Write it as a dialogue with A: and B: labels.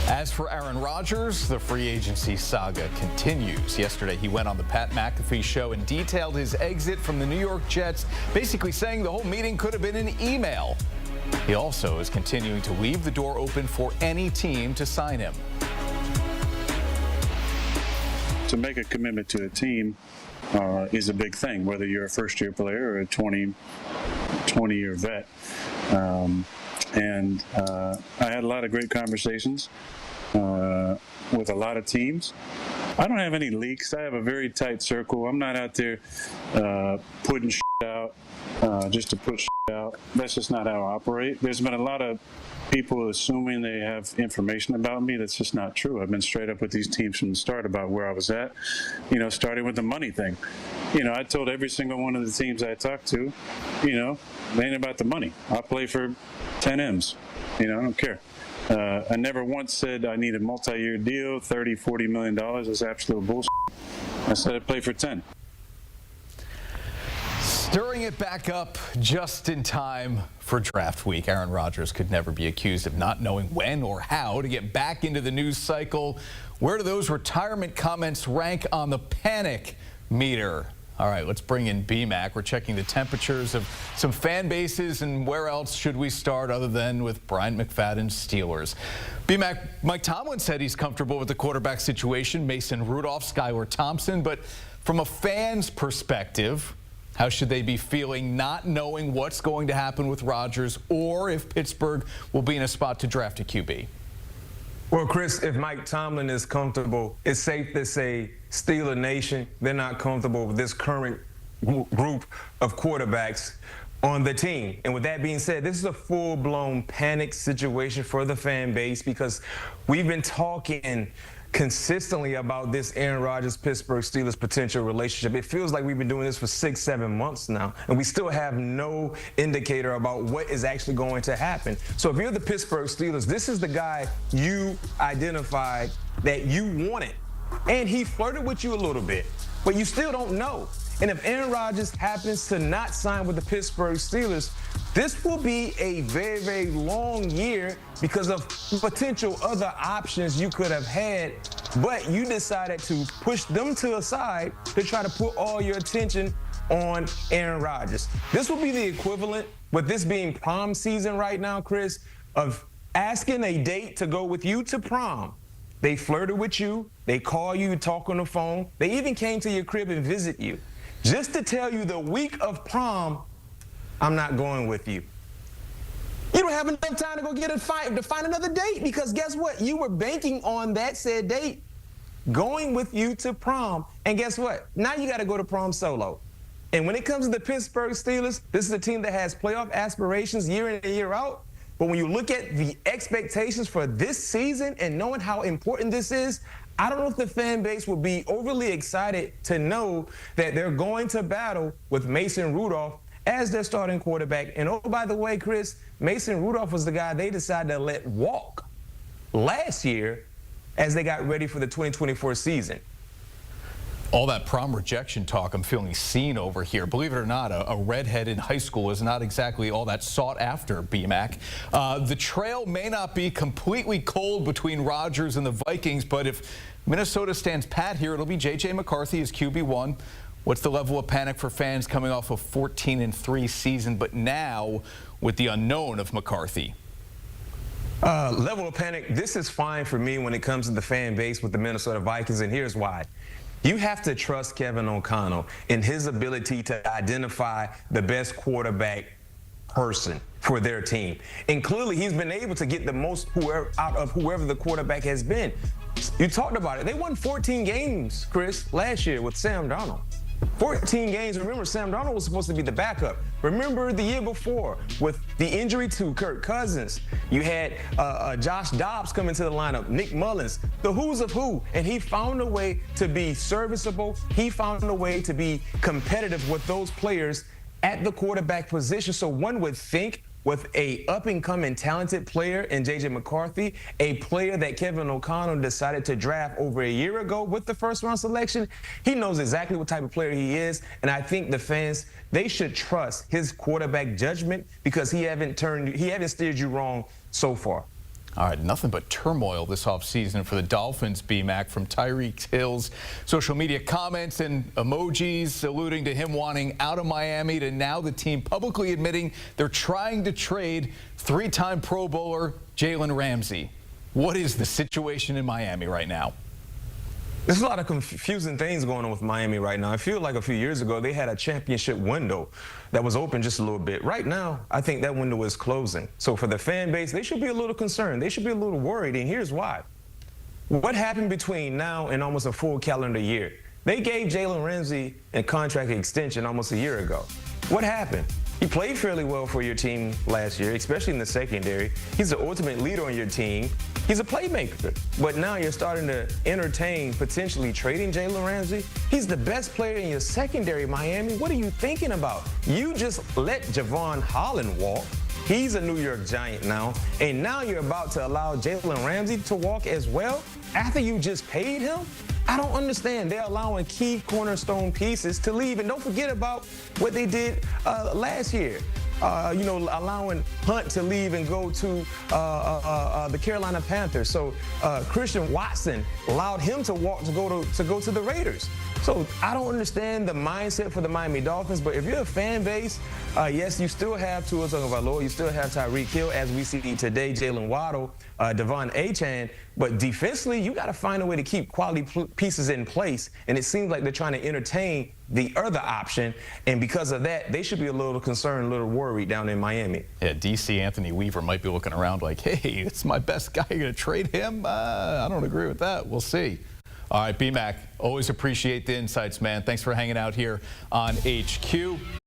A: As for Aaron Rodgers, the free agency saga continues. Yesterday, he went on the Pat McAfee show and detailed his exit from the New York Jets, basically saying the whole meeting could have been an email. He also is continuing to leave the door open for any team to sign him.
B: To make a commitment to a team is a big thing, whether you're a first-year player or a 20-year vet. I had a lot of great conversations with a lot of teams. I don't have any leaks. I have a very tight circle. I'm not out there putting shit out just to put shit out. That's just not how I operate. There's been a lot of people assuming they have information about me that's just not true. I've been straight up with these teams from the start about where I was at, starting with the money thing. I told every single one of the teams I talked to, it ain't about the money. I'll play for 10 M's. I don't care. I never once said I need a multi-year deal, $30, $40 million. That's absolute bullshit. I said I'd play for 10.
A: Stirring it back up just in time for draft week. Aaron Rodgers could never be accused of not knowing when or how to get back into the news cycle. Where do those retirement comments rank on the panic meter? All right, let's bring in BMAC. We're checking the temperatures of some fan bases, and where else should we start other than with Bryant McFadden's Steelers? BMAC, Mike Tomlin said he's comfortable with the quarterback situation, Mason Rudolph, Skylar Thompson, but from a fan's perspective, how should they be feeling not knowing what's going to happen with Rodgers or if Pittsburgh will be in a spot to draft a QB?
C: Well, Chris, if Mike Tomlin is comfortable, it's safe to say Steeler Nation, they're not comfortable with this current group of quarterbacks on the team. And with that being said, this is a full-blown panic situation for the fan base because we've been talking consistently about this Aaron Rodgers, Pittsburgh Steelers potential relationship. It feels like we've been doing this for 6-7 months now, and we still have no indicator about what is actually going to happen. So if you're the Pittsburgh Steelers, this is the guy you identified that you wanted, and he flirted with you a little bit, but you still don't know. And if Aaron Rodgers happens to not sign with the Pittsburgh Steelers, this will be a very, very long year because of potential other options you could have had, but you decided to push them to the side to try to put all your attention on Aaron Rodgers. This will be the equivalent, with this being prom season right now, Chris, of asking a date to go with you to prom. They flirted with you, they call you, talk on the phone, they even came to your crib and visit you, just to tell you the week of prom, I'm not going with you. You don't have enough time to go to find another date because guess what? You were banking on that said date going with you to prom. And guess what? Now you got to go to prom solo. And when it comes to the Pittsburgh Steelers, this is a team that has playoff aspirations year in and year out. But when you look at the expectations for this season and knowing how important this is, I don't know if the fan base will be overly excited to know that they're going to battle with Mason Rudolph as their starting quarterback. And oh, by the way, Chris, Mason Rudolph was the guy they decided to let walk last year as they got ready for the 2024 season.
A: All that prom rejection talk, I'm feeling seen over here. Believe it or not, a redhead in high school is not exactly all that sought after, BMAC. The trail may not be completely cold between Rodgers and the Vikings, but if Minnesota stands pat here, it'll be J.J. McCarthy as QB1. What's the level of panic for fans coming off a 14-3 season, but now with the unknown of McCarthy?
C: Level of panic, this is fine for me when it comes to the fan base with the Minnesota Vikings, and here's why. You have to trust Kevin O'Connell in his ability to identify the best quarterback person for their team. And clearly he's been able to get the most out of whoever the quarterback has been. You talked about it. They won 14 games, Chris, last year with Sam Darnold. 14 games. Remember, Sam Darnold was supposed to be the backup. Remember the year before with the injury to Kirk Cousins. You had Josh Dobbs come into the lineup, Nick Mullins, the who's of who, and he found a way to be serviceable. He found a way to be competitive with those players at the quarterback position. So one would think with a up-and-coming talented player in J.J. McCarthy, a player that Kevin O'Connell decided to draft over a year ago with the first-round selection, he knows exactly what type of player he is, and I think the fans, they should trust his quarterback judgment because he haven't steered you wrong so far.
A: All right, nothing but turmoil this offseason for the Dolphins, B-Mac, from Tyreek Hill's social media comments and emojis alluding to him wanting out of Miami to now the team publicly admitting they're trying to trade three-time Pro Bowler Jalen Ramsey. What is the situation in Miami right now?
C: There's a lot of confusing things going on with Miami right now. I feel like a few years ago they had a championship window that was open just a little bit. Right now, I think that window is closing. So for the fan base, they should be a little concerned. They should be a little worried, and here's why. What happened between now and almost a full calendar year? They gave Jalen Ramsey a contract extension almost a year ago. What happened? He played fairly well for your team last year, especially in the secondary. He's the ultimate leader on your team. He's a playmaker. But now you're starting to entertain potentially trading Jalen Ramsey. He's the best player in your secondary, Miami. What are you thinking about? You just let Javon Holland walk. He's a New York Giant now. And now you're about to allow Jalen Ramsey to walk as well after you just paid him? I don't understand. They're allowing key cornerstone pieces to leave. And don't forget about what they did last year. Allowing Hunt to leave and go to the Carolina Panthers. So Christian Watson allowed him to walk to go to the Raiders. So I don't understand the mindset for the Miami Dolphins, but if you're a fan base, yes, you still have Tua Tagovailoa, you still have Tyreek Hill, as we see today, Jalen Waddle, Devon Achane, but defensively, you got to find a way to keep quality pieces in place, and it seems like they're trying to entertain the other option, and because of that, they should be a little concerned, a little worried down in Miami.
A: Yeah, DC Anthony Weaver might be looking around like, hey, it's my best guy. You're going to trade him? I don't agree with that. We'll see. All right, B-Mac, always appreciate the insights, man. Thanks for hanging out here on HQ.